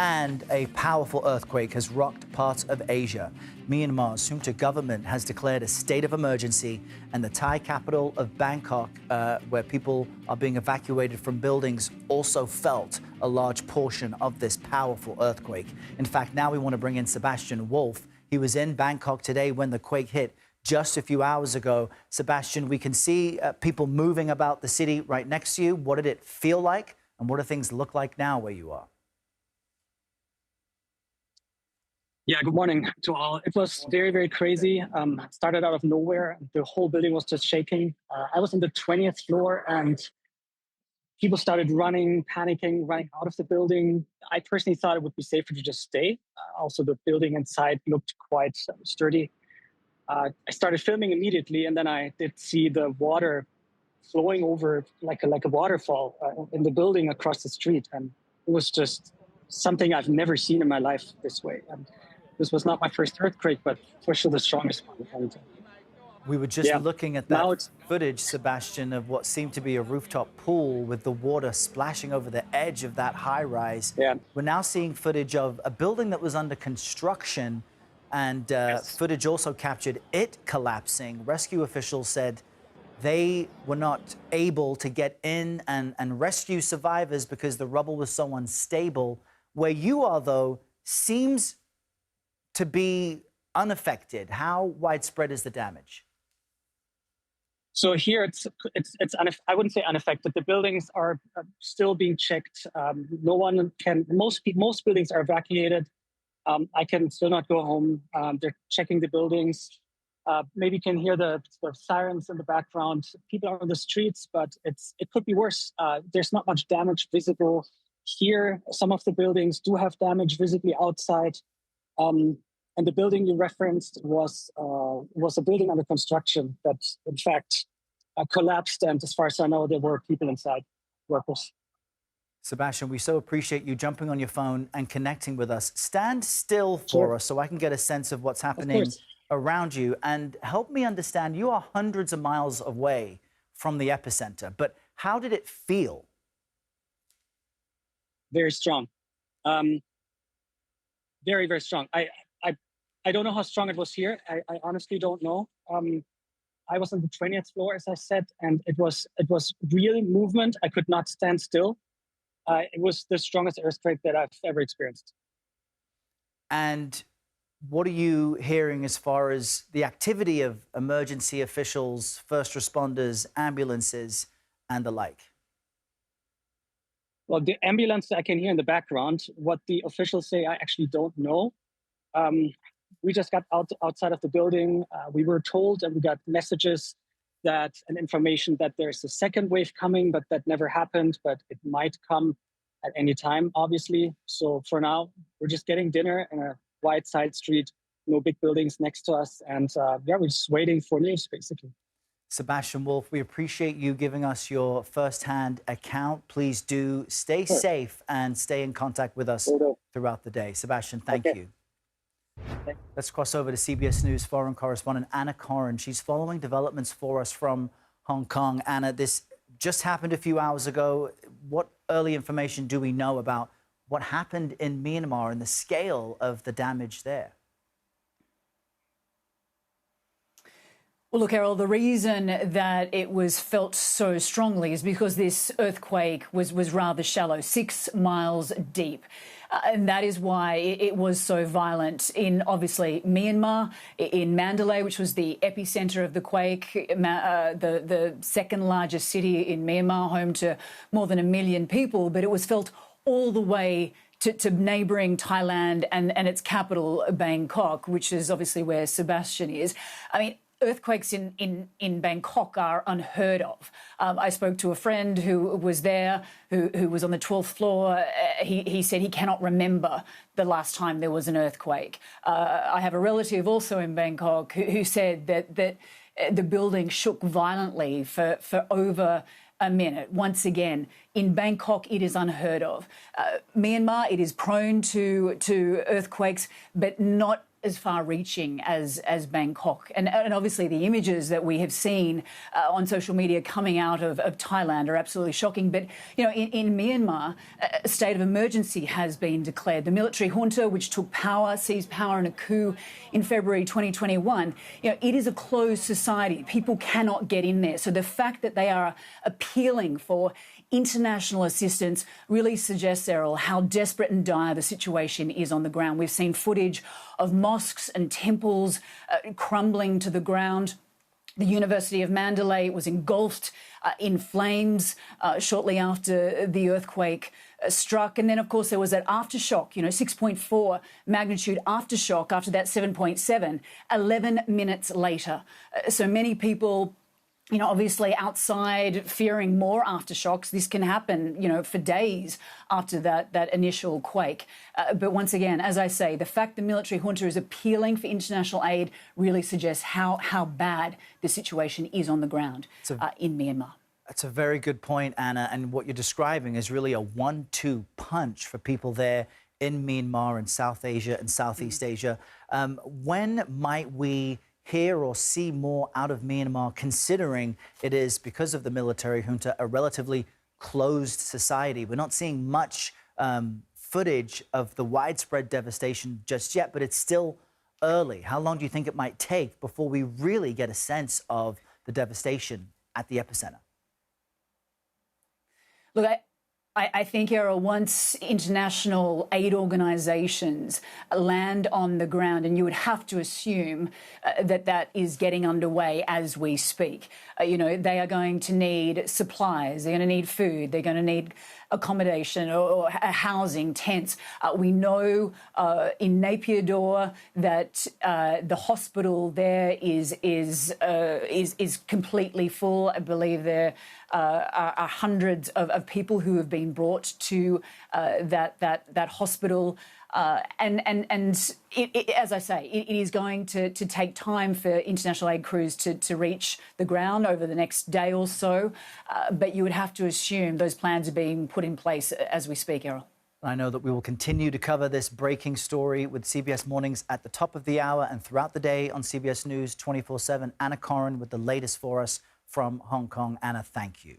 And a powerful earthquake has rocked parts of Asia. Myanmar's junta government has declared a state of emergency, and the Thai capital of Bangkok, where people are being evacuated from buildings, also felt a large portion of this powerful earthquake. In fact, now we want to bring in Sebastian Wolff. He was in Bangkok today when the quake hit just a few hours ago. Sebastian, we can see people moving about the city right next to you. What did it feel like, and what do things look like now where you are? Yeah, good morning to all. It was very, very crazy. It started out of nowhere. The whole building was just shaking. I was on the 20th floor and people started running, panicking, running out of the building. I personally thought it would be safer to just stay. Also, the building inside looked quite sturdy. I started filming immediately, and then I did see the water flowing over like a waterfall in the building across the street. And it was just something I've never seen in my life this way. And this was not my first earthquake, but for sure the strongest one. And we were just looking at that footage, Sebastian, of what seemed to be a rooftop pool with the water splashing over the edge of that high rise. Yeah. We're now seeing footage of a building that was under construction, and footage also captured it collapsing. Rescue officials said they were not able to get in and rescue survivors because the rubble was so unstable. Where you are, though, seems to be unaffected. How widespread is the damage? So here I wouldn't say unaffected. The buildings are still being checked. No one can. Most buildings are evacuated. I can still not go home. They're checking the buildings. Maybe you can hear the sirens in the background. People are on the streets, but it could be worse. There's not much damage visible here. Some of the buildings do have damage visibly outside. And the building you referenced was a building under construction that, in fact, collapsed. And as far as I know, there were people inside, workers. Sebastian, we so appreciate you jumping on your phone and connecting with us. Stand still for us so I can get a sense of what's happening around you, and help me understand. You are hundreds of miles away from the epicenter, but how did it feel? Very strong. Very, very strong. I don't know how strong it was here. I honestly don't know. I was on the 20th floor, as I said, and it was real movement. I could not stand still. It was the strongest earthquake that I've ever experienced. And what are you hearing as far as the activity of emergency officials, first responders, ambulances, and the like? Well, the ambulance I can hear in the background. What the officials say, I actually don't know. We just got outside of the building. We were told, and we got messages and information that there's a second wave coming, but that never happened. But it might come at any time, obviously. So for now, we're just getting dinner in a wide side street, no big buildings next to us, and we're just waiting for news, basically. Sebastian Wolff, we appreciate you giving us your first-hand account. Please do stay safe and stay in contact with us throughout the day. Sebastian, thank you. Let's cross over to CBS News foreign correspondent Anna Coren. She's following developments for us from Hong Kong. Anna, this just happened a few hours ago. What early information do we know about what happened in Myanmar and the scale of the damage there? Well, look, Errol, the reason that it was felt so strongly is because this earthquake was rather shallow, 6 miles deep. And that is why it was so violent in, obviously, Myanmar, in Mandalay, which was the epicenter of the quake, the second largest city in Myanmar, home to more than 1 million people. But it was felt all the way to neighbouring Thailand and its capital, Bangkok, which is obviously where Sebastian is. I mean, earthquakes in Bangkok are unheard of. I spoke to a friend who was there, who was on the 12th floor. He said he cannot remember the last time there was an earthquake. I have a relative also in Bangkok who said that the building shook violently for over a minute. Once again, in Bangkok, it is unheard of. Myanmar, it is prone to earthquakes, but not as far-reaching as Bangkok. And obviously the images that we have seen on social media coming out of Thailand are absolutely shocking. But, you know, in Myanmar, a state of emergency has been declared. The military junta, which took power, seized power in a coup in February 2021, you know, it is a closed society. People cannot get in there. So the fact that they are appealing for international assistance really suggests, Errol, how desperate and dire the situation is on the ground. We've seen footage of mosques and temples crumbling to the ground. The University of Mandalay was engulfed in flames shortly after the earthquake struck. And then, of course, there was that aftershock, you know, 6.4 magnitude aftershock after that 7.7, 11 minutes later. So many people, you know, obviously outside fearing more aftershocks. This can happen, you know, for days after that initial quake. But once again, as I say, the fact the military junta is appealing for international aid really suggests how bad the situation is on the ground in Myanmar. That's a very good point, Anna. And what you're describing is really a 1-2 punch for people there in Myanmar and South Asia and Southeast Asia. When might we hear or see more out of Myanmar, considering it is, because of the military junta, a relatively closed society? We're not seeing much footage of the widespread devastation just yet, but it's still early. How long do you think it might take before we really get a sense of the devastation at the epicenter? Look, I think, Errol, once international aid organisations land on the ground, and you would have to assume that is getting underway as we speak, you know, they are going to need supplies, they're going to need food, they're going to need accommodation or housing, tents. We know in Naypyidaw that the hospital there is completely full. I believe there are hundreds of people who have been brought to that hospital. And as I say, it is going to take time for international aid crews to reach the ground over the next day or so. But you would have to assume those plans are being put in place as we speak, Errol. I know that we will continue to cover this breaking story with CBS Mornings at the top of the hour and throughout the day on CBS News 24/7. Anna Coren with the latest for us from Hong Kong. Anna, thank you.